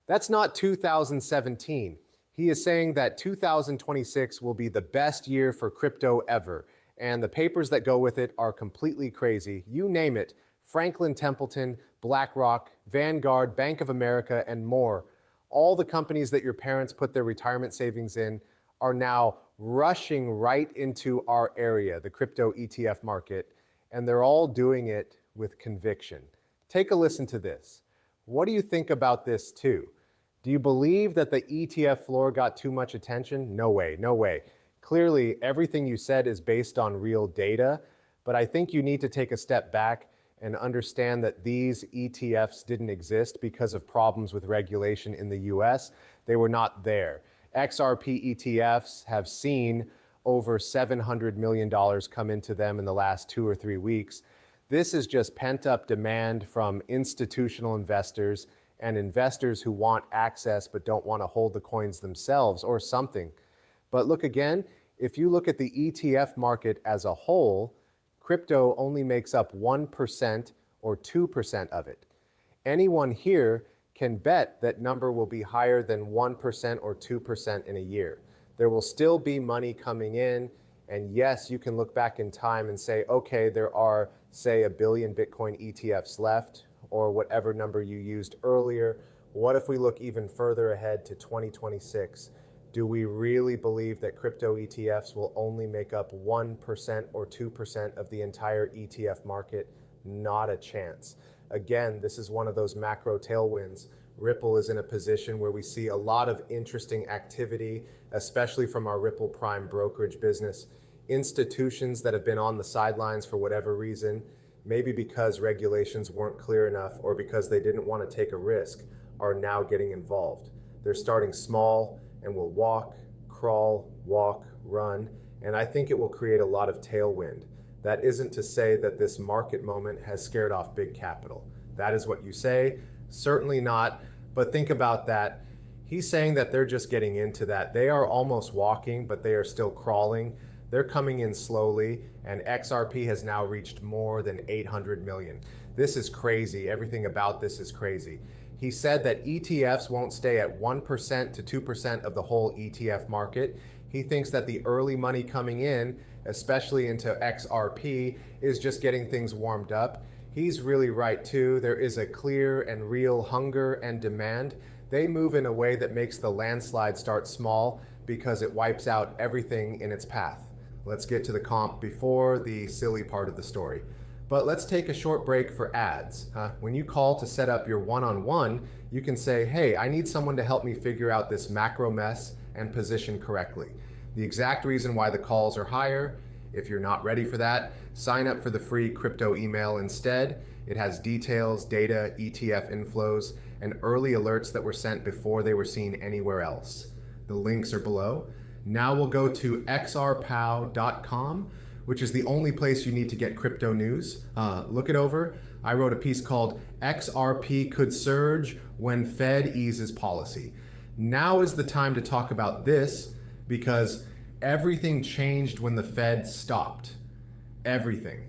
That's not 2017. He is saying that 2026 will be the best year for crypto ever. And the papers that go with it are completely crazy. You name it. Franklin Templeton, BlackRock, Vanguard, Bank of America, and more. All the companies that your parents put their retirement savings in are now rushing right into our area, the crypto ETF market. And they're all doing it with conviction. Take a listen to this. What do you think about this too? Do you believe that the ETF floor got too much attention? No way, no way. Clearly, everything you said is based on real data, but I think you need to take a step back and understand that these ETFs didn't exist because of problems with regulation in the US. They were not there. XRP ETFs have seen over $700 million come into them in the last 2 or 3 weeks. This is just pent-up demand from institutional investors and investors who want access but don't want to hold the coins themselves or something. But look again, if you look at the ETF market as a whole, crypto only makes up 1% or 2% of it. Anyone here can bet that number will be higher than 1% or 2% in a year. There will still be money coming in, and yes, you can look back in time and say, okay, there are, say, 1 billion Bitcoin ETFs left, or whatever number you used earlier. What if we look even further ahead to 2026? Do we really believe that crypto ETFs will only make up 1% or 2% of the entire ETF market? Not a chance. Again, this is one of those macro tailwinds. Ripple is in a position where we see a lot of interesting activity, especially from our Ripple Prime brokerage business. Institutions that have been on the sidelines for whatever reason, maybe because regulations weren't clear enough or because they didn't want to take a risk, are now getting involved. They're starting small and will walk, crawl, walk, run, and I think it will create a lot of tailwind. That isn't to say that this market moment has scared off big capital. That is what you say, certainly not, but think about that. He's saying that they're just getting into that. They are almost walking, but they are still crawling. They're coming in slowly, and XRP has now reached more than 800 million. This is crazy. Everything about this is crazy. He said that ETFs won't stay at 1% to 2% of the whole ETF market. He thinks that the early money coming in, especially into XRP, is just getting things warmed up. He's really right too. There is a clear and real hunger and demand. They move in a way that makes the landslide start small because it wipes out everything in its path. Let's get to the comp before the silly part of the story. But let's take a short break for ads. When you call to set up your one-on-one, you can say, hey, I need someone to help me figure out this macro mess and position correctly. The exact reason why the calls are higher. If you're not ready for that, sign up for the free crypto email instead. It has details, data, ETF inflows, and early alerts that were sent before they were seen anywhere else. The links are below. Now we'll go to xrpow.com, which is the only place you need to get crypto news. Look it over. I wrote a piece called XRP Could Surge When Fed Eases Policy. Now is the time to talk about this because everything changed when the Fed stopped. Everything.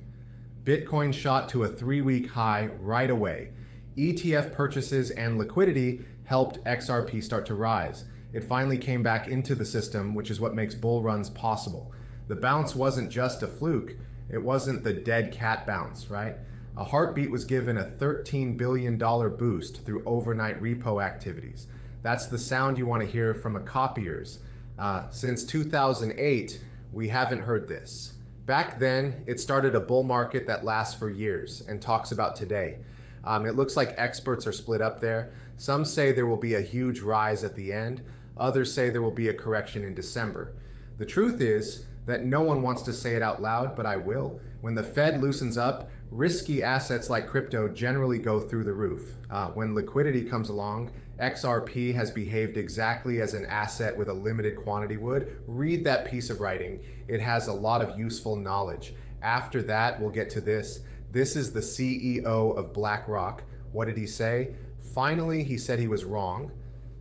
Bitcoin shot to a 3-week high right away. ETF purchases and liquidity helped XRP start to rise. It finally came back into the system, which is what makes bull runs possible. The bounce wasn't just a fluke. It wasn't the dead cat bounce, right? A heartbeat was given a $13 billion boost through overnight repo activities. That's the sound you want to hear from a copier's. Since 2008, we haven't heard this. Back then, it started a bull market that lasts for years and talks about today. It looks like experts are split up there. Some say there will be a huge rise at the end. Others say there will be a correction in December. The truth is that no one wants to say it out loud, but I will. When the Fed loosens up, risky assets like crypto generally go through the roof. When liquidity comes along, XRP has behaved exactly as an asset with a limited quantity would. Read that piece of writing. It has a lot of useful knowledge. After that, we'll get to this. This is the CEO of BlackRock. What did he say? Finally, he said he was wrong.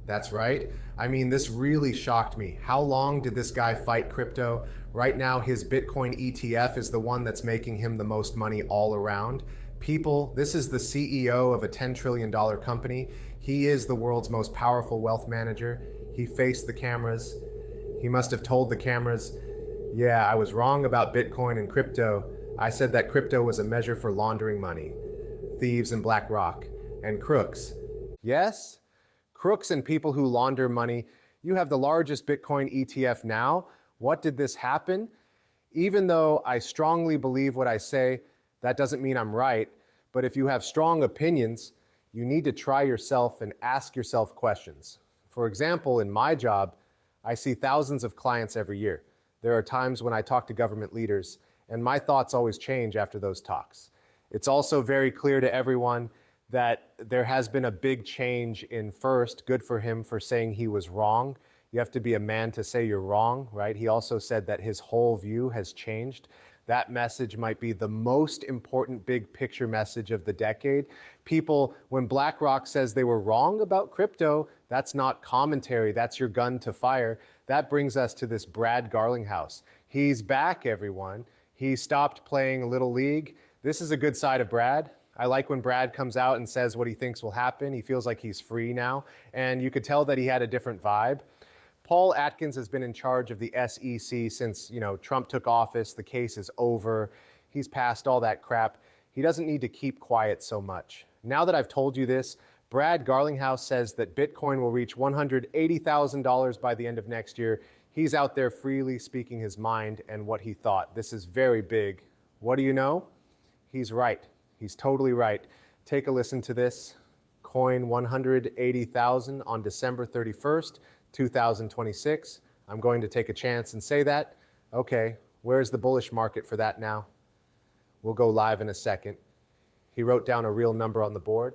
That's right. I mean, this really shocked me. How long did this guy fight crypto? Right now, his Bitcoin ETF is the one that's making him the most money all around. People, this is the CEO of a $10 trillion company. He is the world's most powerful wealth manager. He faced the cameras. He must have told the cameras, yeah, I was wrong about Bitcoin and crypto. I said that crypto was a measure for laundering money. Thieves and BlackRock and crooks. Yes? Crooks and people who launder money. You have the largest Bitcoin ETF now. What did this happen? Even though I strongly believe what I say, that doesn't mean I'm right. But if you have strong opinions, you need to try yourself and ask yourself questions. For example, in my job, I see thousands of clients every year. There are times when I talk to government leaders, and my thoughts always change after those talks. It's also very clear to everyone that there has been a big change in First. Good for him for saying he was wrong. You have to be a man to say you're wrong, right? He also said that his whole view has changed. That message might be the most important big picture message of the decade. People, when BlackRock says they were wrong about crypto, that's not commentary, that's your gun to fire. That brings us to this Brad Garlinghouse. He's back, everyone. He stopped playing Little League. This is a good side of Brad. I like when Brad comes out and says what he thinks will happen. He feels like he's free now. And you could tell that he had a different vibe. Paul Atkins has been in charge of the SEC since, Trump took office. The case is over. He's passed all that crap. He doesn't need to keep quiet so much. Now that I've told you this, Brad Garlinghouse says that Bitcoin will reach $180,000 by the end of next year. He's out there freely speaking his mind and what he thought. This is very big. What do you know? He's right. He's totally right. Take a listen to this. Coin 180,000 on December 31st, 2026. I'm going to take a chance and say that. Okay, where's the bullish market for that now? We'll go live in a second. He wrote down a real number on the board.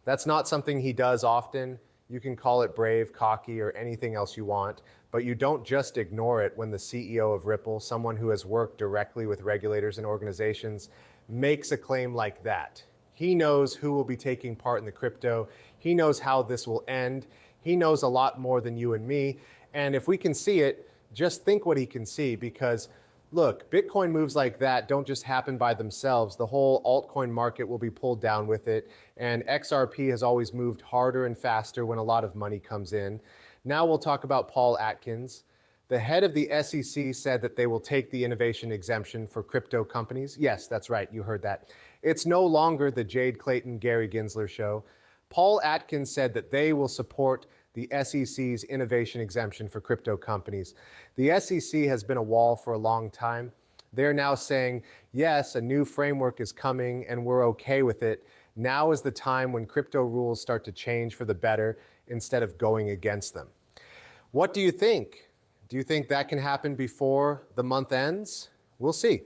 That's not something he does often. You can call it brave, cocky, or anything else you want, but you don't just ignore it when the CEO of Ripple, someone who has worked directly with regulators and organizations, makes a claim like that. He knows who will be taking part in the crypto. He knows how this will end. He knows a lot more than you and me. And if we can see it, just think what he can see, because look, Bitcoin moves like that don't just happen by themselves. The whole altcoin market will be pulled down with it. And XRP has always moved harder and faster when a lot of money comes in. Now we'll talk about Paul Atkins. The head of the SEC said that they will take the innovation exemption for crypto companies. Yes, that's right, you heard that. It's no longer the Jade Clayton, Gary Gensler show. Paul Atkins said that they will support the SEC's innovation exemption for crypto companies. The SEC has been a wall for a long time. They're now saying, yes, a new framework is coming and we're okay with it. Now is the time when crypto rules start to change for the better instead of going against them. What do you think? Do you think that can happen before the month ends? We'll see.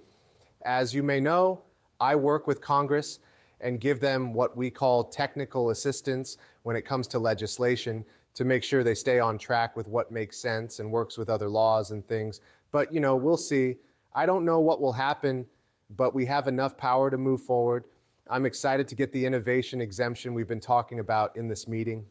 As you may know, I work with Congress and give them what we call technical assistance when it comes to legislation to make sure they stay on track with what makes sense and works with other laws and things. But, we'll see. I don't know what will happen, but we have enough power to move forward. I'm excited to get the innovation exemption we've been talking about in this meeting.